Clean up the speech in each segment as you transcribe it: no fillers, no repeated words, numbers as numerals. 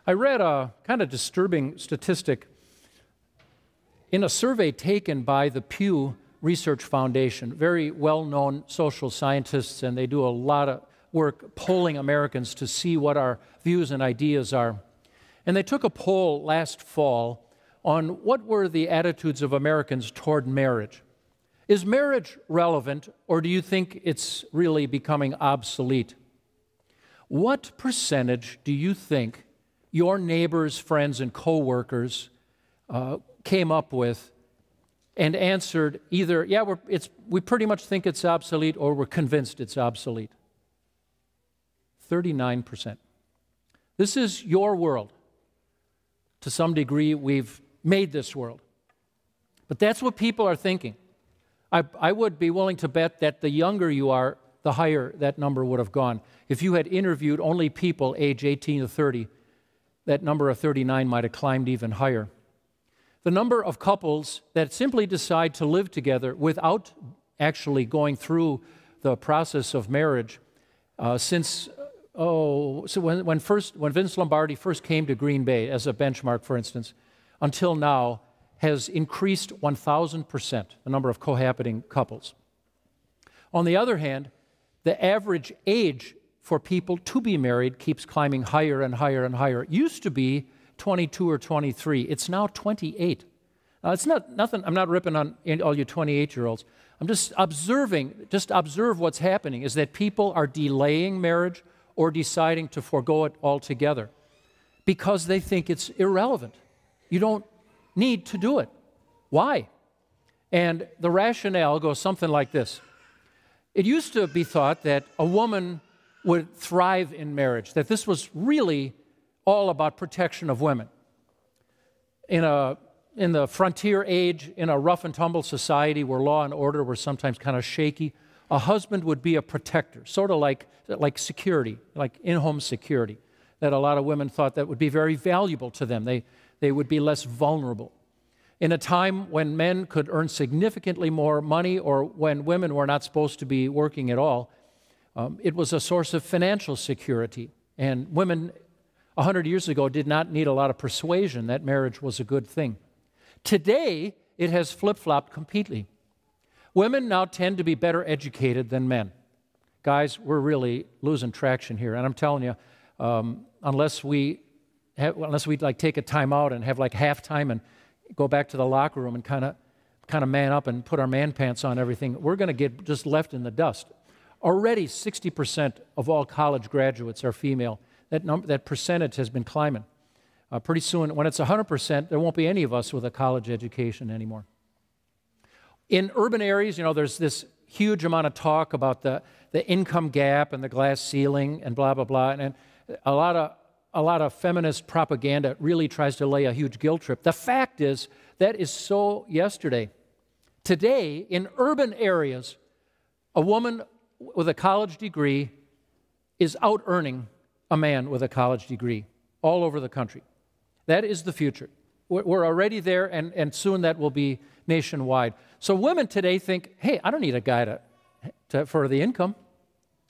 I read a kind of disturbing statistic in a survey taken by the Pew Research Foundation, very well-known social scientists, and they do a lot of work polling Americans to see what our views and ideas are. And they took a poll last fall on what were the attitudes of Americans toward marriage. Is marriage relevant, or do you think it's really becoming obsolete? What percentage do you think your neighbors, friends, and coworkers came up with and answered either, yeah, we pretty much think it's obsolete, or we're convinced it's obsolete? 39%. This is your world. To some degree, we've made this world. But that's what people are thinking. I would be willing to bet that the younger you are, the higher that number would have gone. If you had interviewed only people age 18 to 30, that number of 39 might have climbed even higher. The number of couples that simply decide to live together without actually going through the process of marriage when Vince Lombardi first came to Green Bay as a benchmark, for instance, until now has increased 1,000%, the number of cohabiting couples. On the other hand, the average age for people to be married keeps climbing higher and higher and higher. It used to be 22 or 23. It's now 28. Now, it's not nothing. I'm not ripping on all you 28-year-olds. I'm just observing. Just observe what's happening is that people are delaying marriage or deciding to forego it altogether because they think it's irrelevant. You don't need to do it. Why? And the rationale goes something like this. It used to be thought that a woman would thrive in marriage, that this was really all about protection of women. In the frontier age, in a rough and tumble society where law and order were sometimes kind of shaky, a husband would be a protector, sort of like security, like in-home security, that a lot of women thought that would be very valuable to them. They would be less vulnerable. In a time when men could earn significantly more money or when women were not supposed to be working at all, it was a source of financial security. And women 100 years ago did not need a lot of persuasion that marriage was a good thing. Today, it has flip-flopped completely. Women now tend to be better educated than men. Guys, we're really losing traction here. And I'm telling you, unless we like take a time out and have like halftime and go back to the locker room and kind of man up and put our man pants on everything, we're going to get just left in the dust. Already 60% of all college graduates are female. That percentage has been climbing. Pretty soon, when it's 100%, there won't be any of us with a college education anymore. In urban areas, there's this huge amount of talk about the income gap and the glass ceiling and blah, blah, blah. And a lot of feminist propaganda really tries to lay a huge guilt trip. The fact is, that is so yesterday. Today, in urban areas, a woman with a college degree is out-earning a man with a college degree all over the country. That is the future. We're already there, and soon that will be nationwide. So women today think, hey, I don't need a guy for the income.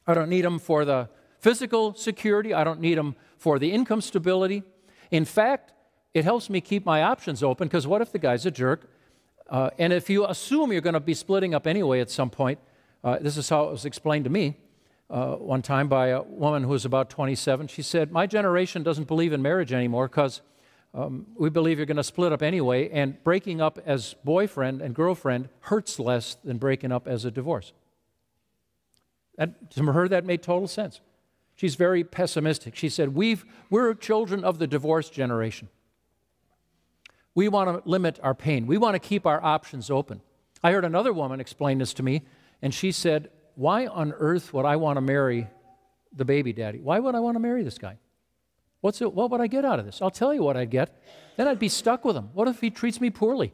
I don't need him for the physical security. I don't need him for the income stability. In fact, it helps me keep my options open, because what if the guy's a jerk? And if you assume you're going to be splitting up anyway at some point, this is how it was explained to me one time by a woman who was about 27. She said, my generation doesn't believe in marriage anymore because we believe you're going to split up anyway, and breaking up as boyfriend and girlfriend hurts less than breaking up as a divorce. To her, that made total sense. She's very pessimistic. She said, we're children of the divorce generation. We want to limit our pain. We want to keep our options open. I heard another woman explain this to me, and she said, why on earth would I want to marry the baby daddy? Why would I want to marry this guy? What would I get out of this? I'll tell you what I'd get. Then I'd be stuck with him. What if he treats me poorly?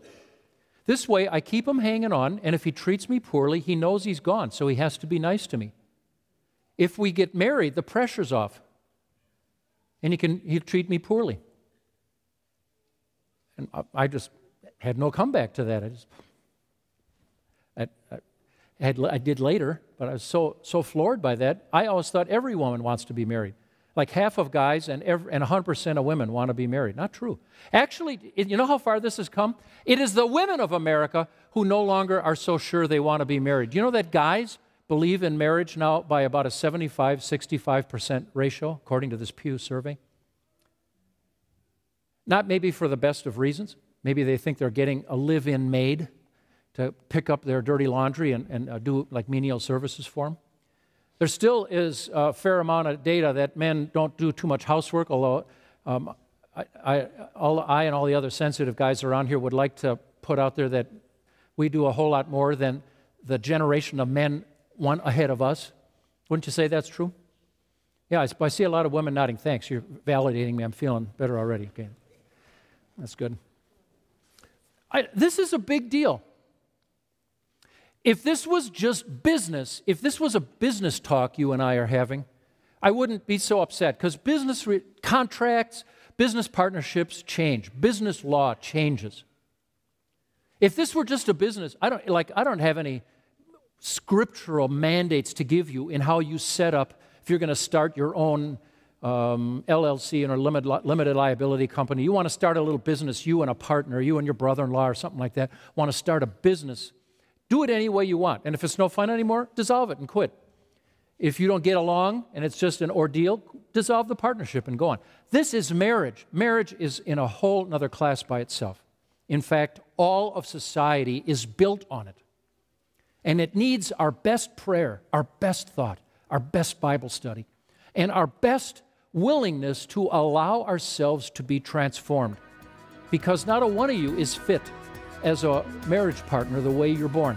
This way, I keep him hanging on, and if he treats me poorly, he knows he's gone, so he has to be nice to me. If we get married, the pressure's off, and he'll treat me poorly. And I just had no comeback to that. I did later, but I was so floored by that. I always thought every woman wants to be married. Like half of guys and 100% of women want to be married. Not true. Actually, you know how far this has come? It is the women of America who no longer are so sure they want to be married. Do you know that guys believe in marriage now by about a 75-65% ratio, according to this Pew survey? Not maybe for the best of reasons. Maybe they think they're getting a live-in maid to pick up their dirty laundry and do like menial services for them. There still is a fair amount of data that men don't do too much housework, although I and all the other sensitive guys around here would like to put out there that we do a whole lot more than the generation of men one ahead of us. Wouldn't you say that's true? Yeah, I see a lot of women nodding. Thanks, you're validating me. I'm feeling better already. Okay. That's good. This is a big deal. If this was just business, if this was a business talk you and I are having, I wouldn't be so upset because business contracts, business partnerships change. Business law changes. If this were just a business, I don't have any scriptural mandates to give you in how you set up if you're going to start your own LLC or limited liability company. You want to start a little business, you and a partner, you and your brother-in-law or something like that, want to start a business. Do it any way you want. And if it's no fun anymore, dissolve it and quit. If you don't get along and it's just an ordeal, dissolve the partnership and go on. This is marriage. Marriage is in a whole other class by itself. In fact, all of society is built on it. And it needs our best prayer, our best thought, our best Bible study, and our best willingness to allow ourselves to be transformed. Because not a one of you is fit as a marriage partner the way you're born.